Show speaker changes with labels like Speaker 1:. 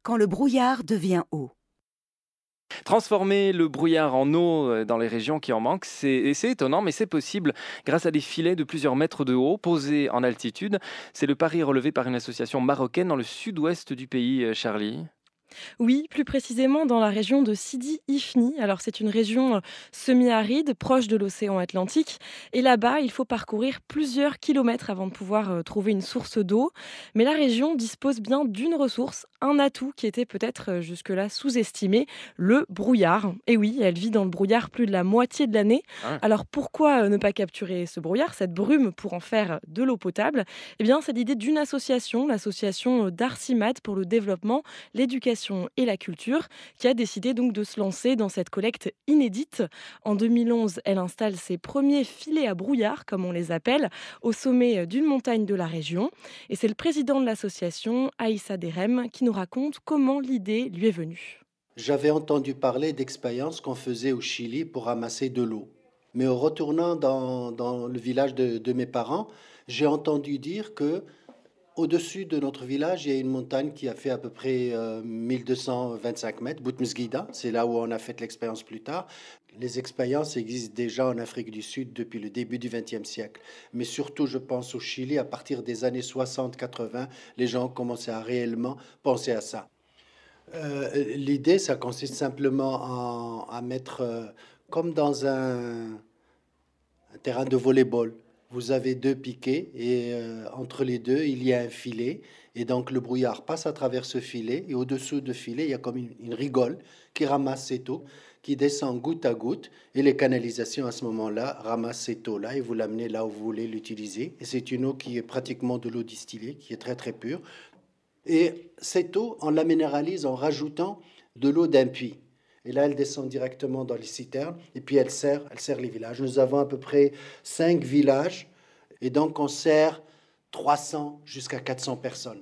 Speaker 1: quand le brouillard devient eau.
Speaker 2: Transformer le brouillard en eau dans les régions qui en manquent, c'est étonnant, mais c'est possible grâce à des filets de plusieurs mètres de haut posés en altitude. C'est le pari relevé par une association marocaine dans le sud-ouest du pays, Charlie.
Speaker 3: Oui, plus précisément dans la région de Sidi Ifni. Alors c'est une région semi-aride, proche de l'océan Atlantique. Et là-bas, il faut parcourir plusieurs kilomètres avant de pouvoir trouver une source d'eau. Mais la région dispose bien d'une ressource, un atout qui était peut-être jusque-là sous-estimé, le brouillard. Et oui, elle vit dans le brouillard plus de la moitié de l'année.
Speaker 2: Ah,
Speaker 3: Alors pourquoi ne pas capturer ce brouillard, cette brume, pour en faire de l'eau potable? Eh bien, c'est l'idée d'une association, l'association d'Arcimad pour le développement, l'éducation et la culture, qui a décidé donc de se lancer dans cette collecte inédite. En 2011, elle installe ses premiers filets à brouillard, comme on les appelle, au sommet d'une montagne de la région. Et c'est le président de l'association, Aïssa Derem, qui nous raconte comment l'idée lui est venue.
Speaker 4: J'avais entendu parler d'expériences qu'on faisait au Chili pour ramasser de l'eau. Mais en retournant dans le village de mes parents, j'ai entendu dire que au-dessus de notre village, il y a une montagne qui a fait à peu près 1225 mètres, Boutmesguida. C'est là où on a fait l'expérience plus tard. Les expériences existent déjà en Afrique du Sud depuis le début du XXe siècle. Mais surtout, je pense au Chili, à partir des années 60-80, les gens ont commencé à réellement penser à ça. L'idée, ça consiste simplement à mettre, comme dans un terrain de volley-ball. Vous avez deux piquets et entre les deux, il y a un filet. Et donc le brouillard passe à travers ce filet. Et au-dessous de filet, il y a comme une rigole qui ramasse cette eau, qui descend goutte à goutte. Et les canalisations à ce moment-là ramassent cette eau-là et vous l'amenez là où vous voulez l'utiliser. Et c'est une eau qui est pratiquement de l'eau distillée, qui est très très pure. Et cette eau, on la minéralise en rajoutant de l'eau d'un puits. Et là, elle descend directement dans les citernes et puis elle sert les villages. Nous avons à peu près 5 villages et donc on sert 300 jusqu'à 400 personnes.